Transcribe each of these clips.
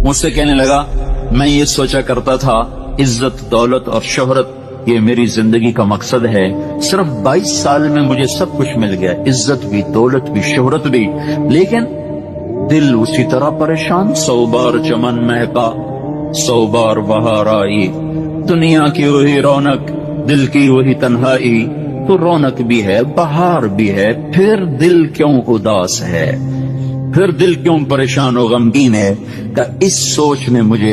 मुझसे कहने लगा, मैं ये सोचा करता था इज्जत दौलत और शोहरत ये मेरी जिंदगी का मकसद है। सिर्फ 22 साल में मुझे सब कुछ मिल गया, इज्जत भी, दौलत भी, शोहरत भी, लेकिन दिल उसी तरह परेशान। 100 बार चमन महका, 100 बार बहार आई, दुनिया की वही रौनक, दिल की वही तन्हाई। तो रौनक भी है, बहार भी है, फिर दिल क्यों उदास है, फिर दिल क्यों परेशान और गमगीन है। का इस सोच ने मुझे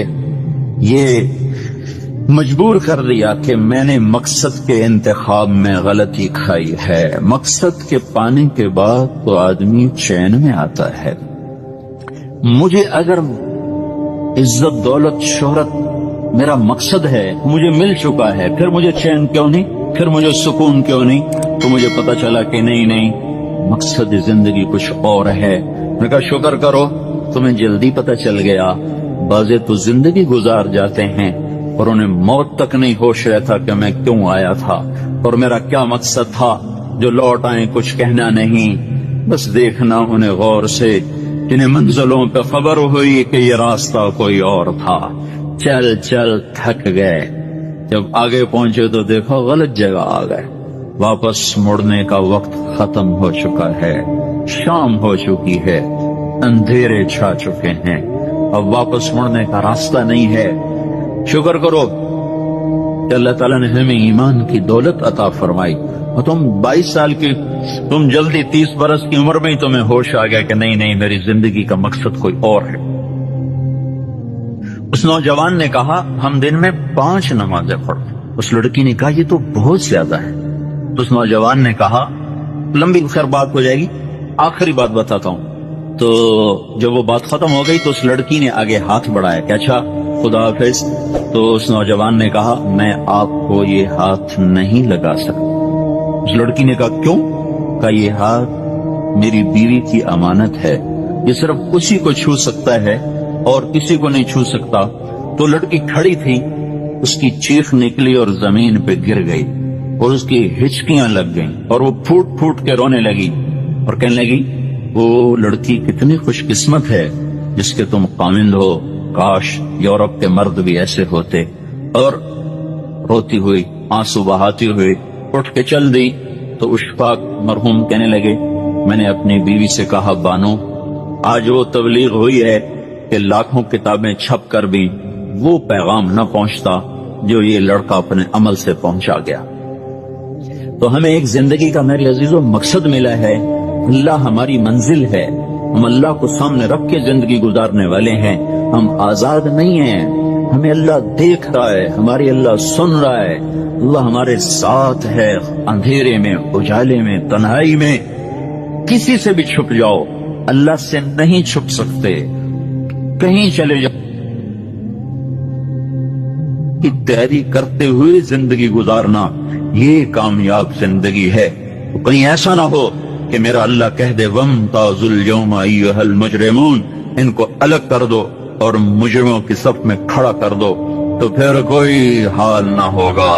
ये मजबूर कर दिया कि मैंने मकसद के इंतखाब में गलती खाई है। मकसद के पाने के बाद तो आदमी चैन में आता है। मुझे अगर इज्जत दौलत शोहरत मेरा मकसद है, मुझे मिल चुका है, फिर मुझे चैन क्यों नहीं, फिर मुझे सुकून क्यों नहीं। तो मुझे पता चला कि नहीं, मकसद जिंदगी कुछ और है। मैंने कहा शुक्र करो तुम्हें जल्दी पता चल गया। बाज़े तो जिंदगी गुजार जाते हैं और उन्हें मौत तक नहीं होश रहता कि मैं क्यों आया था और मेरा क्या मकसद था। जो लौट आए कुछ कहना नहीं, बस देखना उन्हें गौर से, जिन्हें मंजिलों पे खबर हुई कि ये रास्ता कोई और था। चल चल थक गए, जब आगे पहुंचे तो देखो गलत जगह आ गए। वापस मुड़ने का वक्त खत्म हो चुका है, शाम हो चुकी है, अंधेरे छा चुके हैं, अब वापस मुड़ने का रास्ता नहीं है। शुक्र करो कि अल्लाह ताला ने हमें ईमान की दौलत अता फरमाई। और तुम 22 साल की, तुम जल्दी 30 बरस की उम्र में ही तुम्हें होश आ गया कि नहीं मेरी जिंदगी का मकसद कोई और है। उस नौजवान ने कहा हम दिन में 5 नमाजें पढ़ते। उस लड़की ने कहा ये तो बहुत ज्यादा है। तो उस नौजवान ने कहा लंबी खैर बात हो जाएगी, आखिरी बात बताता हूं। तो जब वो बात खत्म हो गई तो उस लड़की ने आगे हाथ बढ़ाया कि अच्छा खुदा हाफिज। तो उस नौजवान ने कहा मैं आपको ये हाथ नहीं लगा सकता। उस लड़की ने कहा क्यों? कहा ये हाथ मेरी बीवी की अमानत है, ये सिर्फ उसी को छू सकता है और किसी को नहीं छू सकता। तो लड़की खड़ी थी, उसकी चीख निकली और जमीन पे गिर गई और उसकी हिचकियां लग गईं और वो फूट फूट के रोने लगी और कहने लगी वो लड़की कितनी खुशकिस्मत है जिसके तुम कामिल हो, काश यूरोप के मर्द भी ऐसे होते। और रोती हुई आंसू बहाती हुई उठ के चल दी। तो उशफाक मरहूम कहने लगे मैंने अपनी बीवी से कहा बानो आज वो तबलीग हुई है कि लाखों किताबें छप कर भी वो पैगाम न पहुंचता जो ये लड़का अपने अमल से पहुंचा गया। तो हमें एक जिंदगी का मेरे अजीजों मकसद मिला है, अल्लाह हमारी मंजिल है, हम अल्लाह को सामने रख के जिंदगी गुजारने वाले हैं। हम आजाद नहीं हैं, हमें अल्लाह देख रहा है, हमारी अल्लाह सुन रहा है, अल्लाह हमारे साथ है। अंधेरे में, उजाले में, तन्हाई में किसी से भी छुप जाओ, अल्लाह से नहीं छुप सकते। कहीं चले जाओ की तैयारी करते हुए जिंदगी गुजारना ये कामयाब जिंदगी है। तो कहीं ऐसा ना हो कि मेरा अल्लाह कह दे वमताजुल यौमा अय्युहल मुजरिमून, इनको अलग कर दो और मुजरिमों की सफ में खड़ा कर दो, तो फिर कोई हाल ना होगा।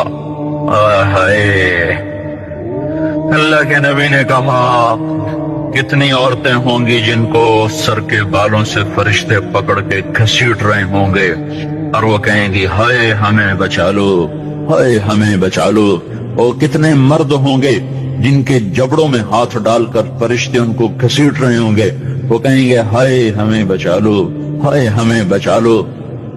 अल्लाह के नबी ने कहा कितनी औरतें होंगी जिनको सर के बालों से फरिश्ते पकड़ के घसीट रहे होंगे और वो कहेंगी हाय हमें बचा लो, हाय हमें बचा लो। और कितने मर्द होंगे जिनके जबड़ों में हाथ डालकर फरिश्ते उनको घसीट रहे होंगे, वो कहेंगे हाय हमें बचा लो, हाय हमें बचा लो।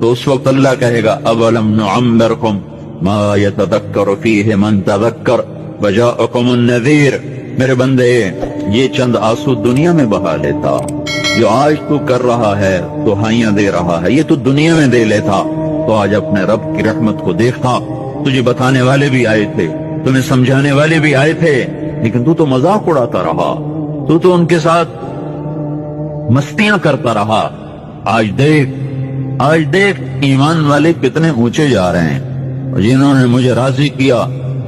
तो उस वक्त अल्लाह कहेगा अवलम नुअम्मिरकुम मा यतदक्करु फीहि मन तदक्कर वजाअकुमुन नज़ीर। मेरे बंदे ये चंद आंसू दुनिया में बहा लेता, जो आज तू कर रहा है दुहाइयां दे रहा है, ये तू दुनिया में दे लेता तो आज अपने रब की रहमत को देखता। तुझे बताने वाले भी आए थे, तुम्हें समझाने वाले भी आए थे, लेकिन तू तो मजाक उड़ाता रहा, तू तो उनके साथ मस्तियां करता रहा। आज देख ईमान वाले कितने ऊंचे जा रहे हैं और जिन्होंने मुझे राजी किया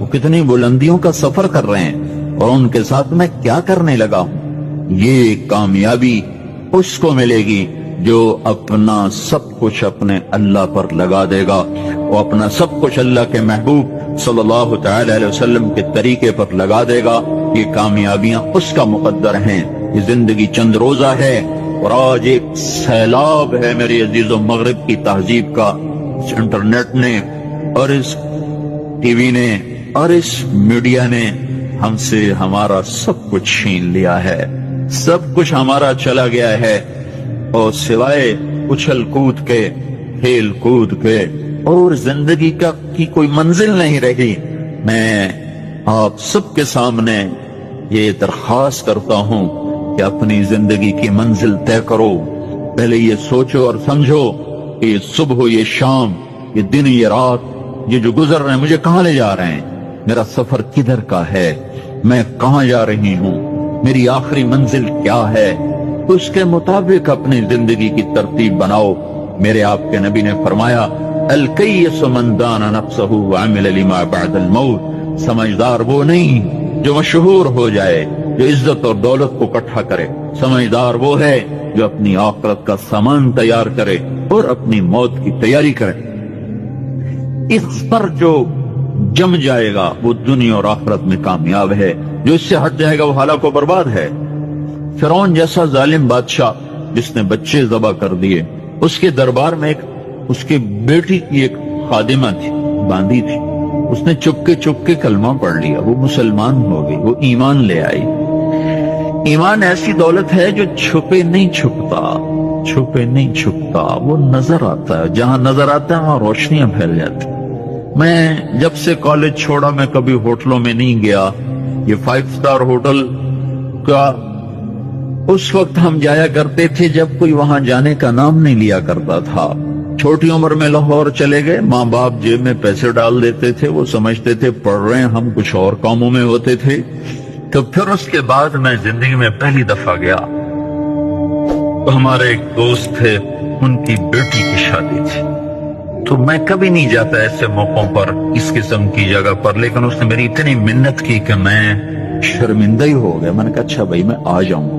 वो कितनी बुलंदियों का सफर कर रहे हैं और उनके साथ मैं क्या करने लगा हूं। ये कामयाबी उसको मिलेगी जो अपना सब कुछ अपने अल्लाह पर लगा देगा। वो अपना सब कुछ अल्लाह के महबूब सल्लल्लाहु तआला अलैहि वसल्लम के तरीके पर लगा देगा। ये कामयाबियां उसका मुकद्दर हैं। ये जिंदगी चंद रोजा है, اور آج ایک سیلاب ہے میری عزیزوں مغرب کی تہذیب کا، اس انٹرنیٹ نے اور اس ٹی وی نے اور اس میڈیا نے ہم سے ہمارا سب کچھ چھین لیا ہے، سب کچھ ہمارا چلا گیا ہے، اور سوائے اچھل کود کے، کھیل کود کے، اور زندگی کی کوئی منزل نہیں رہی۔ میں آپ سب کے سامنے یہ درخواست کرتا ہوں کہ اپنی زندگی کی منزل طے کرو، پہلے یہ سوچو اور سمجھو کہ یہ صبح، یہ شام، یہ دن، یہ رات، یہ جو گزر رہے ہیں مجھے کہاں لے جا رہے ہیں، میرا سفر کدھر کا ہے، میں کہاں جا رہی ہوں، میری آخری منزل کیا ہے، تو اس کے مطابق اپنی زندگی کی ترتیب بناؤ۔ میرے آپ کے نبی نے فرمایا الکیس من دان نفسہ وعمل لما بعد الموت، سمجھدار وہ نہیں جو مشہور ہو جائے، جو عزت اور دولت کو اکٹھا کرے، سمجھدار وہ ہے جو اپنی آخرت کا سامان تیار کرے اور اپنی موت کی تیاری کرے۔ اس پر جو جم جائے گا وہ دنیا اور آخرت میں کامیاب ہے، جو اس سے ہٹ جائے گا وہ ہلاک و برباد ہے۔ فرعون جیسا ظالم بادشاہ جس نے بچے ذبح کر دیے، اس کے دربار میں اس کی بیٹی کی ایک خادمہ تھی، باندھی تھی، اس نے چپکے کلمہ پڑھ لیا، وہ مسلمان ہو گئی، وہ ایمان لے آئی۔ ایمان ایسی دولت ہے جو چھپے نہیں چھپتا، وہ نظر آتا ہے، جہاں نظر آتا ہے وہاں روشنیاں پھیل جاتی۔ میں جب سے کالج چھوڑا میں کبھی ہوٹلوں میں نہیں گیا، یہ 5 سٹار ہوٹل کا اس وقت ہم جایا کرتے تھے جب کوئی وہاں جانے کا نام نہیں لیا کرتا تھا۔ چھوٹی عمر میں لاہور چلے گئے، ماں باپ جیب میں پیسے ڈال دیتے تھے، وہ سمجھتے تھے پڑھ رہے ہیں، ہم کچھ اور کاموں میں ہوتے تھے۔ تو پھر اس کے بعد میں زندگی میں پہلی دفعہ گیا، تو ہمارے ایک دوست تھے، ان کی بیٹی کی شادی تھی، تو میں کبھی نہیں جاتا ایسے موقعوں پر اس قسم کی جگہ پر، لیکن اس نے میری اتنی منت کی کہ میں شرمندہ ہی ہو گیا۔ میں نے کہا اچھا بھائی میں آ جاؤں،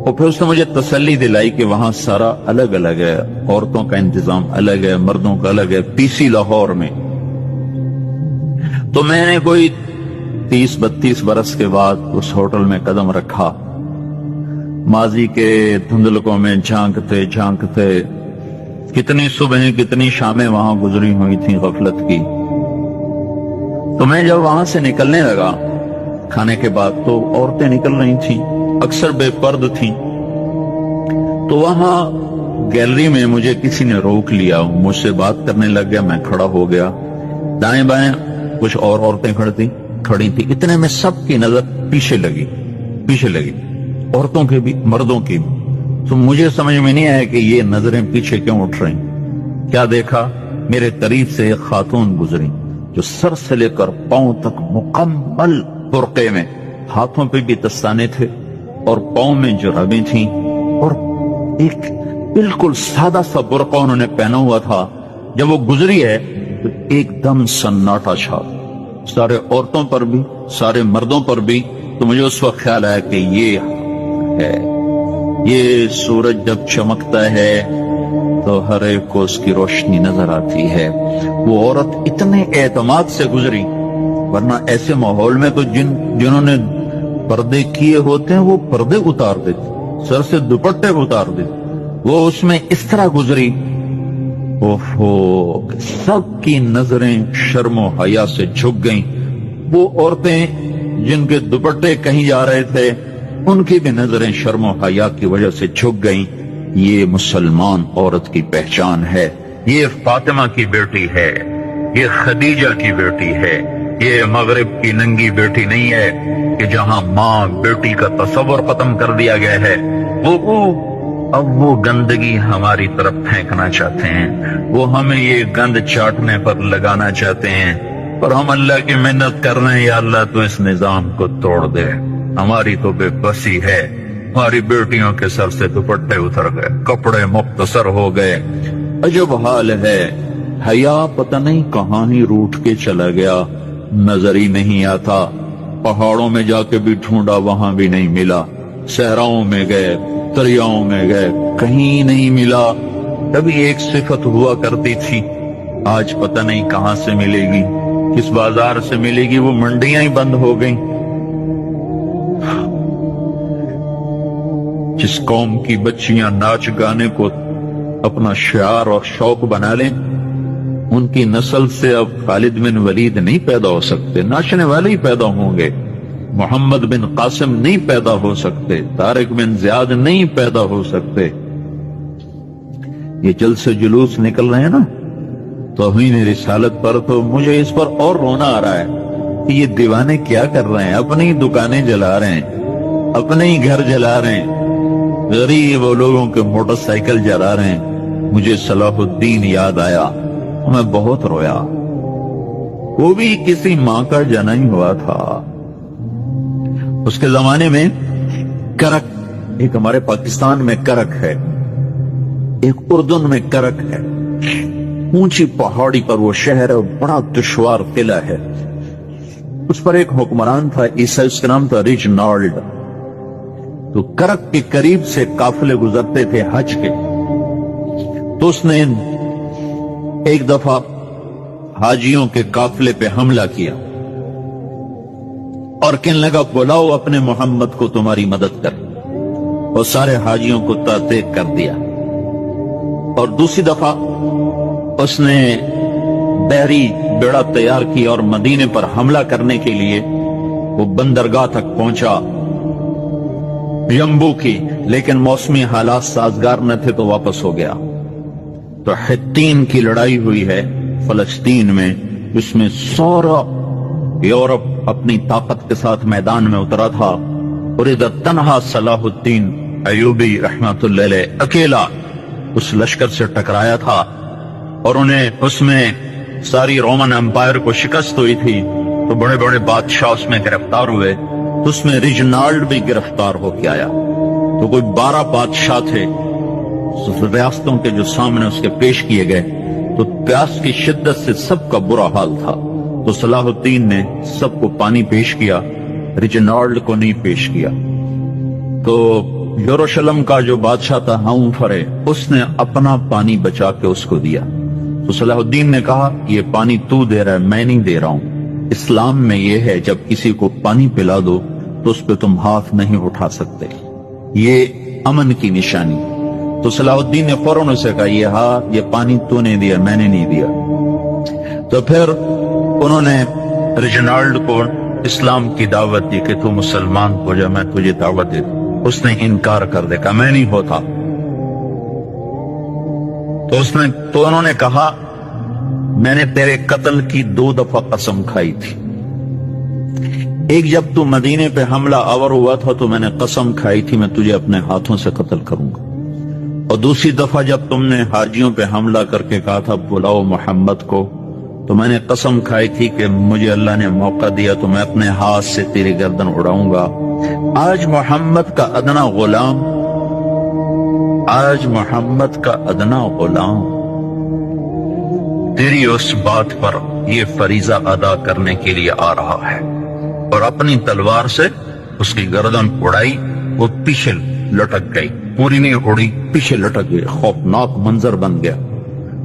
اور پھر اس نے مجھے تسلی دلائی کہ وہاں سارا الگ الگ ہے، عورتوں کا انتظام الگ ہے، مردوں کا الگ ہے، پی سی لاہور میں۔ تو میں نے کوئی 30-32 برس کے بعد اس ہوٹل میں قدم رکھا، ماضی کے دھندلکوں میں جھانکتے کتنی صبحیں کتنی شامیں وہاں گزری ہوئی تھیں غفلت کی۔ تو میں جب وہاں سے نکلنے لگا کھانے کے بعد، تو عورتیں نکل رہی تھیں، اکثر بے پرد تھیں، تو وہاں گیلری میں مجھے کسی نے روک لیا، مجھ سے بات کرنے لگ گیا، میں کھڑا ہو گیا، دائیں بائیں کچھ اور عورتیں کھڑی تھی، اتنے میں سب کی نظر پیچھے لگی، عورتوں کے بھی مردوں کی بھی۔ تو مجھے سمجھ میں نہیں آیا کہ یہ نظریں پیچھے کیوں اٹھ رہی۔ کیا دیکھا، میرے قریب سے ایک خاتون گزری جو سر سے لے کر پاؤں تک مکمل برقعے میں، ہاتھوں پہ بھی دستانے تھے اور پاؤں میں جرابیں تھیں، اور ایک بالکل سادہ سا برقع انہوں نے پہنا ہوا تھا۔ جب وہ گزری ہے تو ایک دم سناٹا چھا، سارے عورتوں پر بھی سارے مردوں پر بھی۔ تو مجھے اس وقت خیال آیا کہ یہ ہے، یہ سورج جب چمکتا ہے تو ہر ایک کو اس کی روشنی نظر آتی ہے۔ وہ عورت اتنے اعتماد سے گزری، ورنہ ایسے ماحول میں تو جنہوں نے پردے کیے ہوتے ہیں وہ پردے اتار دیتے، سر سے دوپٹے اتار دیتے، وہ اس میں اس طرح گزری، سب کی نظریں شرم و حیا سے جھک گئیں۔ وہ عورتیں جن کے دوپٹے کہیں جا رہے تھے ان کی بھی نظریں شرم و حیا کی وجہ سے جھک گئیں۔ یہ مسلمان عورت کی پہچان ہے، یہ فاطمہ کی بیٹی ہے، یہ خدیجہ کی بیٹی ہے، یہ مغرب کی ننگی بیٹی نہیں ہے کہ جہاں ماں بیٹی کا تصور ختم کر دیا گیا ہے۔ اب وہ گندگی ہماری طرف پھینکنا چاہتے ہیں، وہ ہمیں یہ گند چاٹنے پر لگانا چاہتے ہیں، پر ہم اللہ کی محنت کر رہے ہیں، یا اللہ تو اس نظام کو توڑ دے۔ ہماری تو بے بسی ہے، ہماری بیٹیوں کے سر سے دوپٹے اتر گئے، کپڑے مختصر ہو گئے، عجب حال ہے۔ حیا پتہ نہیں کہاں ہی روٹ کے چلا گیا، نظر ہی نہیں آتا۔ پہاڑوں میں جا کے بھی ڈھونڈا، وہاں بھی نہیں ملا، صحراؤں میں گئے، دریاؤں میں گئے، کہیں نہیں ملا۔ کبھی ایک صفت ہوا کرتی تھی، آج پتہ نہیں کہاں سے ملے گی، کس بازار سے ملے گی، وہ منڈیاں ہی بند ہو گئیں۔ जिस कौम की बच्चियां नाच गाने को अपना शियार और शौक बना लें, उनकी नस्ल से अब खालिद बिन वलीद नहीं पैदा हो सकते, नाचने वाले ही पैदा होंगे। मोहम्मद बिन कासिम नहीं पैदा हो सकते, तारिक बिन ज़ियाद नहीं पैदा हो सकते। ये जलसे जुलूस निकल रहे हैं ना तौहीन रिसालत पर, तो मुझे इस पर और रोना आ रहा है कि ये दीवाने क्या कर रहे हैं। अपनी ही दुकानें जला रहे हैं, अपने ही घर जला रहे हैं, गरीब लोगों के मोटरसाइकिल जला रहे हैं। मुझे सलाहुद्दीन याद आया, मैं बहुत रोया। वो भी किसी मां का जना ही हुआ था। उसके जमाने में करक, एक हमारे पाकिस्तान में करक है, एक उर्दुन में करक है। ऊंची पहाड़ी पर वो शहर है, बड़ा दुश्वार किला है। उस पर एक हुक्मरान था ईसा, उसका नाम था रिजनाल्ड। तो करक के करीब से काफिले गुजरते थे हज के, तो उसने एक दफा हाजियों के काफिले पे हमला किया और कहने लगा बुलाओ अपने मोहम्मद को, तुम्हारी मदद कर। और सारे हाजियों को तातेक कर दिया। और दूसरी दफा उसने बहरी बेड़ा तैयार की और मदीने पर हमला करने के लिए वो बंदरगाह तक पहुंचा यम्बू की, लेकिन मौसमी हालात साजगार न थे तो वापस हो गया। तो हित्तीन की लड़ाई हुई है फलस्तीन में, जिसमें सारा यूरोप अपनी ताकत के साथ मैदान में उतरा था और इधर तन्हा सलाहुद्दीन अयूबी रहमतुल्लाह अलैह अकेला उस लश्कर से टकराया था और उन्हें उसमें सारी रोमन एम्पायर को शिकस्त हुई थी। तो बड़े बड़े बादशाह उसमें गिरफ्तार हुए, तो उसमें रिजनाल्ड भी गिरफ्तार होके आया। तो कोई 12 बादशाह थे रियासतों के जो सामने उसके पेश किए गए। तो प्यास की शिद्दत से सबका बुरा हाल था। तो सलाहुद्दीन ने सबको पानी पेश किया, रिजनाल्ड को नहीं पेश किया। तो यरूशलेम का जो बादशाह था हाउफरे, उसने अपना पानी बचा के उसको दिया। तो सलाहुद्दीन ने कहा ये पानी तू दे रहा है, मैं नहीं दे रहा हूं। इस्लाम में यह है जब किसी को पानी पिला दो तो उस पर तुम हाथ नहीं उठा सकते, ये अमन की निशानी। तो सलाहुद्दीन ने फौरन उसे कहा ये पानी तूने दिया, मैंने नहीं दिया। तो फिर उन्होंने रिजनाल्ड को इस्लाम की दावत दी कि तू मुसलमान हो जा, मैं तुझे दावत दे दूं। उसने इनकार कर देखा, मैं नहीं होता। तो उन्होंने कहा मैंने तेरे कत्ल की 2 दफा कसम खाई थी। एक जब तू मदीने पे हमला आवर हुआ था तो मैंने कसम खाई थी मैं तुझे अपने हाथों से कत्ल करूंगा। और दूसरी दफा जब तुमने हाजियों पे हमला करके कहा था बुलाओ मोहम्मद को, तो मैंने कसम खाई थी कि मुझे अल्लाह ने मौका दिया तो मैं अपने हाथ से तेरी गर्दन उड़ाऊंगा। आज मोहम्मद का अदना गुलाम तेरी उस बात पर ये फरीजा अदा करने के लिए आ रहा है। और अपनी तलवार से उसकी गर्दन उड़ाई, वो पीछे लटक गई, पूरी नहीं उड़ी, पीछे लटक गई। खौफनाक मंजर बन गया।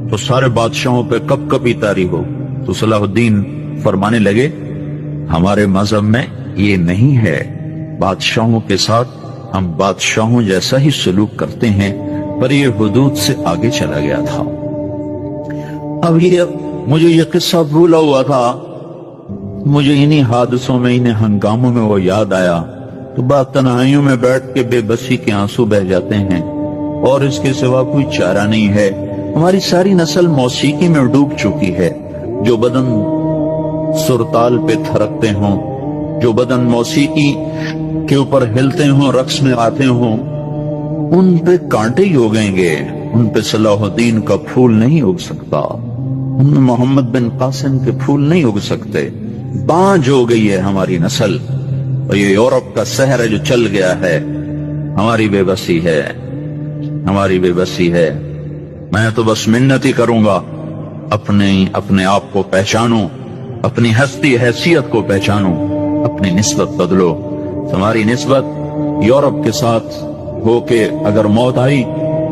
तो सारे बादशाहों पे कब कभी तारी हो। तो सलाहुद्दीन फरमाने लगे हमारे मजहब में ये नहीं है, बादशाहों के साथ हम बादशाहों जैसा ही सलूक करते हैं, पर ये हुदूद से आगे चला गया था। अब मुझे ये किस्सा भूला हुआ था, मुझे इन्हीं हादसों में, इन्हीं हंगामों में वो याद आया। तो बात तन्हाइयों में बैठ के बेबसी के आंसू बह जाते हैं और इसके सिवा कोई चारा नहीं है। हमारी सारी नस्ल मौसीकी में डूब चुकी है। जो बदन सुरताल पे थरकते हों, जो बदन मौसीकी के ऊपर हिलते हों, रक्स में आते हों, उन पे कांटे ही उगेंगे, उन पे सलाहुद्दीन का फूल नहीं उग सकता, उन मोहम्मद बिन कासिम के फूल नहीं उग सकते। बांझ हो गई है हमारी नस्ल। और ये यूरोप का शहर है जो चल गया है, हमारी बेबसी है, हमारी बेबसी है। मैं तो बस मिन्नत ही करूंगा, अपने आप को पहचानो, अपनी हस्ती हैसियत को पहचानो, अपनी निस्बत बदलो। तुम्हारी निस्बत यूरोप के साथ होके अगर मौत आई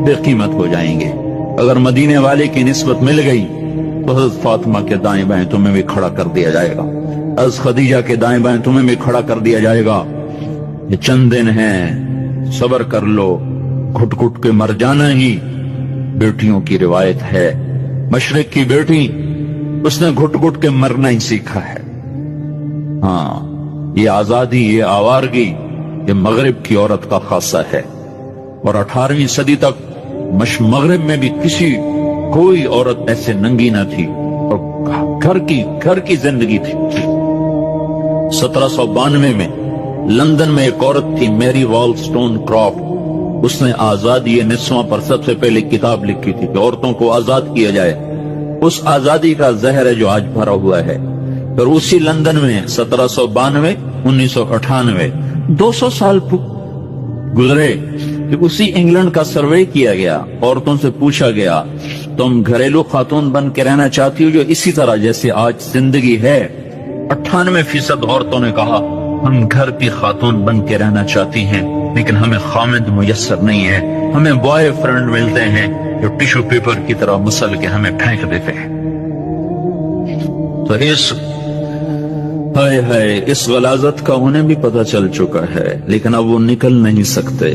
बेकीमत हो जाएंगे। अगर मदीने वाले की निस्बत मिल गई तो हज़रत फातिमा के दाएं बाएं तुम्हें भी खड़ा कर दिया जाएगा, हज़रत खदीजा के दाएं बाएं तुम्हें भी खड़ा कर दिया जाएगा। ये चंद दिन हैं, صبر کر لو، گھٹ گھٹ کے مر جانا ہی بیٹیوں کی روایت ہے۔ مشرق کی بیٹی، اس نے گھٹ گھٹ کے مرنا ہی سیکھا ہے۔ ہاں، یہ آزادی، یہ آوارگی، یہ مغرب کی عورت کا خاصہ ہے۔ اور 18ویں صدی تک مغرب میں بھی کوئی عورت ایسے ننگی نہ تھی، اور گھر کی زندگی تھی۔ 1792 میں لندن میں ایک عورت تھی، میری والسٹون کرافٹ۔ اس نے آزادی نسواں پر سب سے پہلے کتاب لکھی تھی کہ عورتوں کو آزاد کیا جائے۔ اس آزادی کا زہر ہے جو آج بھرا ہوا ہے۔ پھر اسی لندن میں 1792 1998 200 سال گزرے کہ اسی انگلینڈ کا سروے کیا گیا، عورتوں سے پوچھا گیا تم گھریلو خاتون بن کے رہنا چاہتی ہو جو اسی طرح جیسے آج زندگی ہے؟ 98% عورتوں نے کہا ہم گھر کی خاتون بن کے رہنا چاہتی ہیں، لیکن ہمیں خامد میسر نہیں ہے، ہمیں بوائے فرینڈ ملتے ہیں جو ٹیشو پیپر کی طرح مسل کے ہمیں پھینک دیتے ہیں۔ تو اس غلاظت کا انہیں بھی پتہ چل چکا ہے، لیکن اب وہ نکل نہیں سکتے۔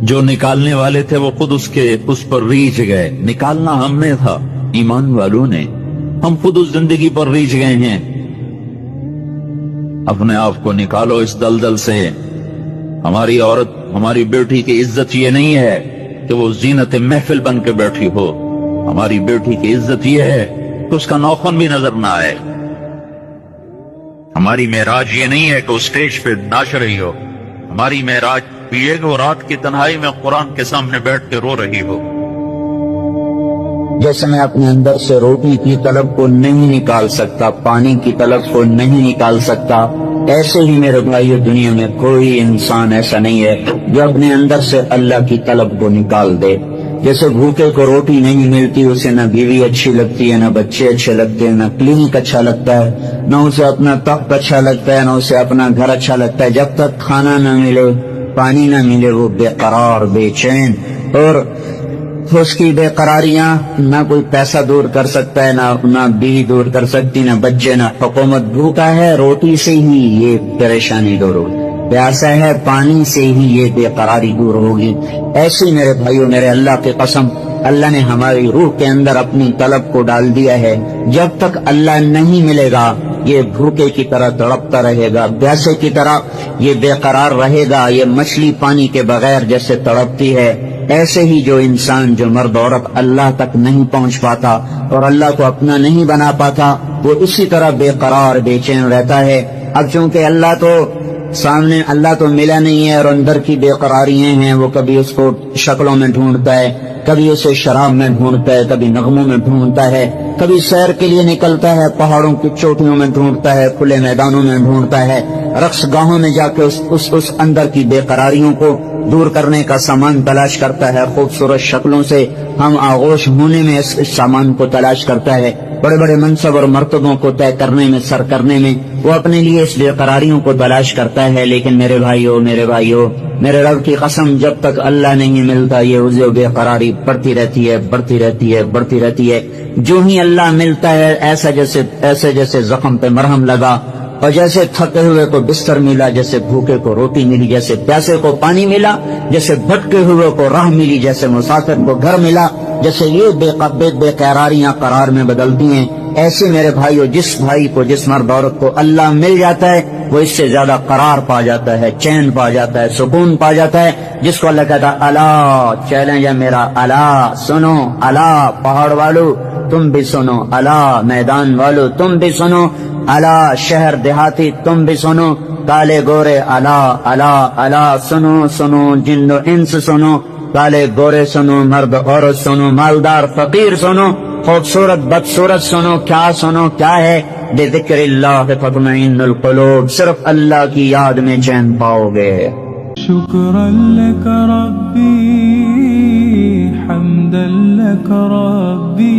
جو نکالنے والے تھے وہ خود اس پر ریچھ گئے۔ نکالنا ہم نے تھا، ایمان والوں نے، ہم خود اس زندگی پر ریچھ گئے ہیں۔ اپنے آپ کو نکالو اس دلدل سے۔ ہماری عورت، ہماری بیٹی کی عزت یہ نہیں ہے کہ وہ زینت محفل بن کے بیٹھی ہو، ہماری بیٹی کی عزت یہ ہے کہ اس کا ناخن بھی نظر نہ آئے۔ ہماری معراج یہ نہیں ہے کہ وہ اسٹیج پہ ناچ رہی ہو، ہماری معراج یہ کہ وہ رات کی تنہائی میں قرآن کے سامنے بیٹھ کے رو رہی ہو۔ جیسے میں اپنے اندر سے روٹی کی طلب کو نہیں نکال سکتا، پانی کی طلب کو نہیں نکال سکتا، ایسے ہی میرے بھائیو دنیا میں کوئی انسان ایسا نہیں ہے جو اپنے اندر سے اللہ کی طلب کو نکال دے۔ جیسے بھوکے کو روٹی نہیں ملتی، اسے نہ بیوی اچھی لگتی ہے، نہ بچے اچھے لگتے ہیں، نہ کلینک اچھا لگتا ہے، نہ اسے اپنا تخت اچھا لگتا ہے، نہ اسے اپنا گھر اچھا لگتا ہے۔ جب تک کھانا نہ ملے، پانی نہ ملے، وہ بے قرار، بے چین، اور اس کی بے قراریاں نہ کوئی پیسہ دور کر سکتا ہے، نہ بیوی دور کر سکتی، نہ بچے، نہ حکومت۔ بھوکا ہے، روٹی سے ہی یہ پریشانی دور ہوگی، پیاسا ہے، پانی سے ہی یہ بے قراری دور ہوگی۔ ایسے میرے بھائیو، میرے اللہ کی قسم، اللہ نے ہماری روح کے اندر اپنی طلب کو ڈال دیا ہے۔ جب تک اللہ نہیں ملے گا یہ بھوکے کی طرح تڑپتا رہے گا، پیاسے کی طرح یہ بے قرار رہے گا، یہ مچھلی پانی کے بغیر جیسے تڑپتی ہے۔ ایسے ہی جو انسان، جو مرد عورت اللہ تک نہیں پہنچ پاتا اور اللہ کو اپنا نہیں بنا پاتا، وہ اسی طرح بے قرار، بے چین رہتا ہے۔ اب چونکہ اللہ تو ملا نہیں ہے اور اندر کی بے قراریاں ہیں، وہ کبھی اس کو شکلوں میں ڈھونڈتا ہے، کبھی اسے شراب میں ڈھونڈتا ہے، کبھی نغموں میں ڈھونڈتا ہے، کبھی سیر کے لیے نکلتا ہے، پہاڑوں کی چوٹیوں میں ڈھونڈتا ہے، کھلے میدانوں میں ڈھونڈتا ہے، رقص گاہوں میں جا کے اس اندر کی بے قراریوں کو دور کرنے کا سامان تلاش کرتا ہے۔ خوبصورت شکلوں سے ہم آغوش ہونے میں اس سامان کو تلاش کرتا ہے، بڑے بڑے منصب اور مرتبوں کو طے کرنے میں، سر کرنے میں وہ اپنے لیے اس بے قراریوں کو تلاش کرتا ہے۔ لیکن میرے بھائیو، میرے رب کی قسم، جب تک اللہ نہیں ملتا یہ بے قراری بڑھتی رہتی ہے۔ جو ہی اللہ ملتا ہے، ایسے جیسے زخم پہ مرہم لگا، اور جیسے تھکے ہوئے کو بستر ملا، جیسے بھوکے کو روٹی ملی، جیسے پیاسے کو پانی ملا، جیسے بھٹکے ہوئے کو راہ ملی، جیسے مسافر کو گھر ملا، جیسے یہ بے قراریاں قرار میں بدلتی ہیں، ایسے میرے بھائیو جس بھائی کو، جس مرد عورت کو اللہ مل جاتا ہے، وہ اس سے زیادہ قرار پا جاتا ہے، چین پا جاتا ہے، سکون پا جاتا ہے۔ جس کو اللہ کہتا ہے الا، چیلنج ہے میرا، الا سنو، الا پہاڑ والو تم بھی سنو، الا میدان والو تم بھی سنو، الا شہر دیہاتی تم بھی سنو، کالے گورے الا الا الا، سنو جن و انس سنو، کالے گورے سنو، مرد عورت سنو، مالدار فقیر سنو، خوبصورت بدصورت سنو، کیا ہے؟ بذکر اللہ تطمئن القلوب، صرف اللہ کی یاد میں چین پاؤ گے۔ شکرا لک ربی، حمدا لک ربی،